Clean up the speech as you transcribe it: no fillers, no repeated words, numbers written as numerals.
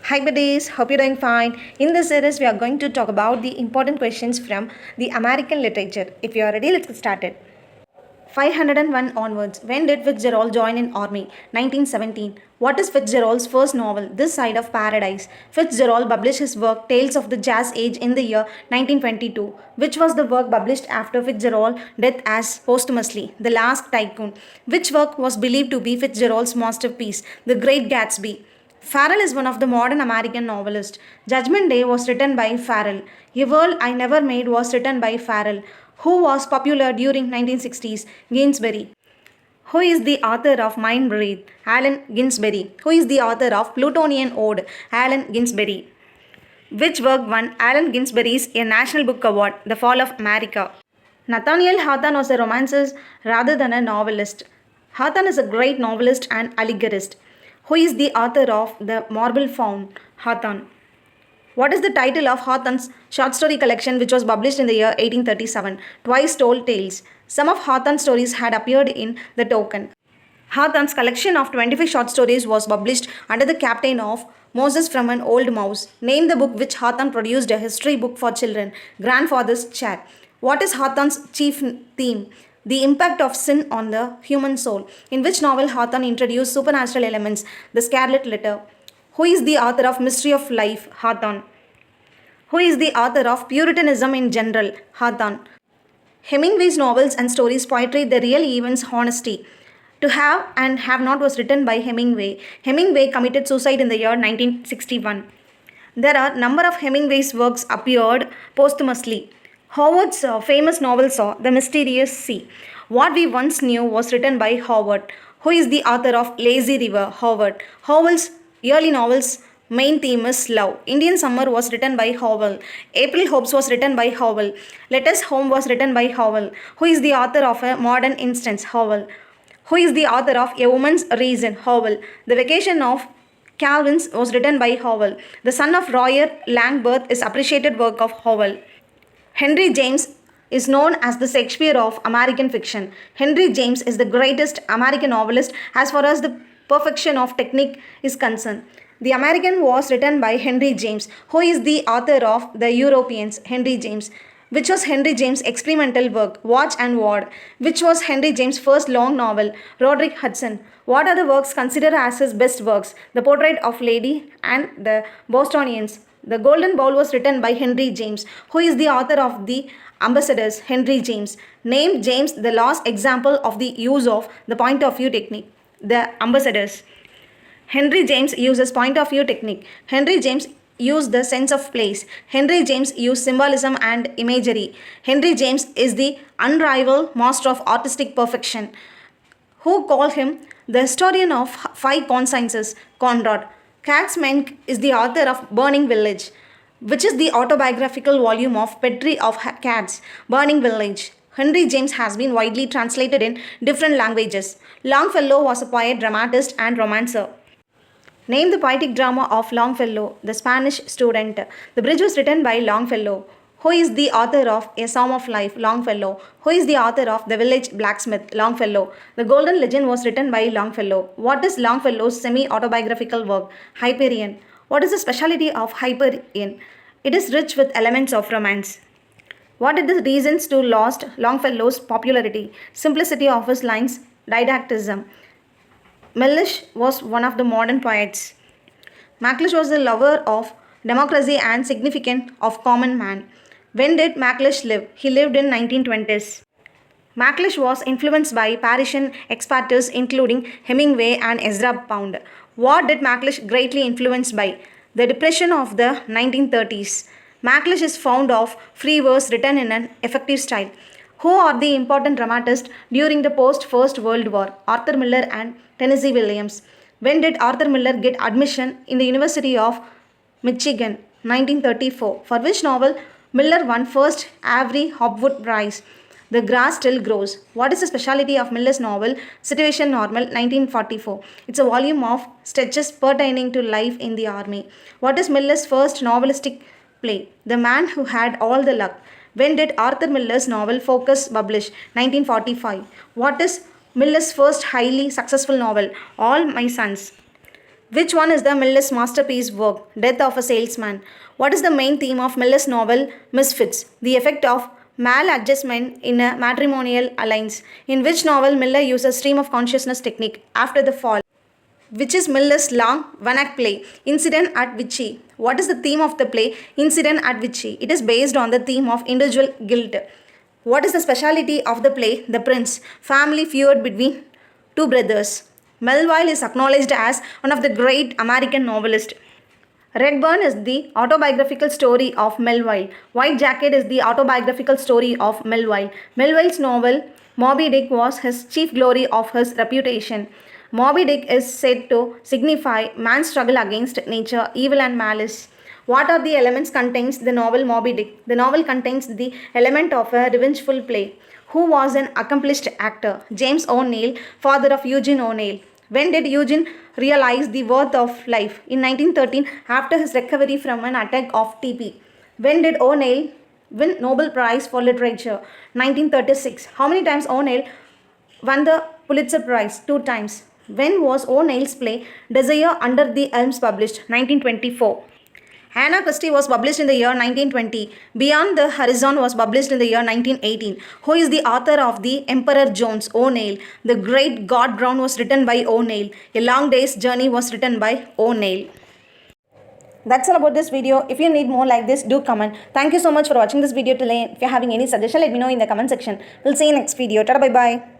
Hi buddies, hope you're doing fine. In this series, we are going to talk about the important questions from the American literature. If you are ready, let's get started. 501 onwards. When did Fitzgerald join in army? 1917. What is Fitzgerald's first novel? This Side of Paradise. Fitzgerald published his work Tales of the Jazz Age in the year 1922, which was the work published after Fitzgerald's death as posthumously, The Last Tycoon, which work was believed to be Fitzgerald's masterpiece, The Great Gatsby. Farrell is one of the modern American novelists. Judgment Day was written by Farrell. A World I Never Made was written by Farrell. Who was popular during 1960s? Gainsbury. Who is the author of Mind Breathe? Allen Ginsberg. Who is the author of Plutonian Ode? Allen Ginsberg. Which work won Allen Ginsberg's a National Book Award? The Fall of America. Nathaniel Hawthorne was a romancist rather than a novelist. Hawthorne is a great novelist and allegorist. Who is the author of The Marble Faun? Hawthorne. What is the title of Hawthorne's short story collection which was published in the year 1837? Twice Told Tales. Some of Hawthorne's stories had appeared in The Token. Hawthorne's collection of 25 short stories was published under the captain of Moses from an Old Mouse. Name the book which Hawthorne produced, a history book for children. Grandfather's Chair. What is Hawthorne's chief theme? The impact of sin on the human soul. In which novel Hawthorne introduced supernatural elements? The Scarlet Letter. Who is the author of Mystery of Life? Hawthorne. Who is the author of Puritanism in General? Hawthorne. Hemingway's novels and stories portray the real events honesty. To Have and Have Not was written by Hemingway. Hemingway committed suicide in the year 1961. There are number of Hemingway's works appeared posthumously. Howard's famous novels are The Mysterious Sea. What We Once Knew was written by Howard. Who is the author of Lazy River? Howard. Howell's early novels main theme is love. Indian Summer was written by Howell. April Hopes was written by Howell. Let Us Home was written by Howell. Who is the author of A Modern Instance? Howell. Who is the author of A Woman's Reason? Howell. The Vacation of Calvin's was written by Howell. The Son of Royer Langworth is appreciated work of Howell. Henry James is known as the Shakespeare of American fiction. Henry James is the greatest American novelist as far as the perfection of technique is concerned. The American was written by Henry James. Who is the author of The Europeans? Henry James. Which was Henry James' experimental work? Watch and Ward. Which was Henry James' first long novel? Roderick Hudson. What are the works considered as his best works? The Portrait of Lady and The Bostonians. The Golden Bowl was written by Henry James. Who is the author of The Ambassadors? Henry James. Name James the last example of the use of the point of view technique. The Ambassadors. Henry James uses point of view technique. Henry James used the sense of place. Henry James used symbolism and imagery. Henry James is the unrivaled master of artistic perfection. Who call him the historian of five consciences? Conrad. Katz Menck is the author of Burning Village, which is the autobiographical volume of Petrie of Katz, Burning Village. Henry James has been widely translated in different languages. Longfellow was a poet, dramatist, and romancer. Name the poetic drama of Longfellow, The Spanish Student. The Bridge was written by Longfellow. Who is the author of A Psalm of Life? Longfellow. Who is the author of The Village Blacksmith? Longfellow. The Golden Legend was written by Longfellow. What is Longfellow's semi-autobiographical work? Hyperion. What is the specialty of Hyperion? It is rich with elements of romance. What are the reasons to lost Longfellow's popularity? Simplicity of his lines, didacticism. Mellish was one of the modern poets. Macleish was a lover of democracy and significant of common man. When did Macleish live? He lived in 1920s. Macleish was influenced by Parisian expatriates including Hemingway and Ezra Pound. What did Macleish greatly influenced by? The depression of the 1930s. Macleish is fond of free verse written in an effective style. Who are the important dramatists during the post-First World War? Arthur Miller and Tennessee Williams. When did Arthur Miller get admission in the University of Michigan? 1934. For which novel Miller won first Avery Hopwood Prize? The Grass Still Grows. What is the specialty of Miller's novel Situation Normal? 1944. It's a volume of sketches pertaining to life in the army. What is Miller's first novelistic play? The Man Who Had All the Luck. When did Arthur Miller's novel Focus publish? 1945. What is Miller's first highly successful novel? All My Sons. Which one is the Miller's masterpiece work, Death of a Salesman? What is the main theme of Miller's novel Misfits? The effect of maladjustment in a matrimonial alliance. In which novel Miller uses stream of consciousness technique after the fall? Which is Miller's long one-act play, Incident at Vichy? What is the theme of the play, Incident at Vichy? It is based on the theme of individual guilt. What is the speciality of the play, The Prince? Family feud between two brothers. Melville is acknowledged as one of the great American novelists. Redburn is the autobiographical story of Melville. White Jacket is the autobiographical story of Melville. Melville's novel Moby Dick was his chief glory of his reputation. Moby Dick is said to signify man's struggle against nature, evil and malice. What are the elements contains the novel Moby Dick? The novel contains the element of a revengeful play. Who was an accomplished actor? James O'Neill, father of Eugene O'Neill. When did Eugene realize the worth of life? In 1913, after his recovery from an attack of TB. When did O'Neill win Nobel Prize for Literature? 1936. How many times O'Neill won the Pulitzer Prize? 2 times. When was O'Neill's play Desire Under the Elms published? 1924. Anna Christie was published in the year 1920. Beyond the Horizon was published in the year 1918. Who is the author of The Emperor Jones? O'Neill. The Great God Brown was written by O'Neill. A Long Day's Journey was written by O'Neill. That's all about this video. If you need more like this, do comment. Thank you so much for watching this video today. If you're having any suggestion, let me know in the comment section. We'll see you next video. Tada, bye bye.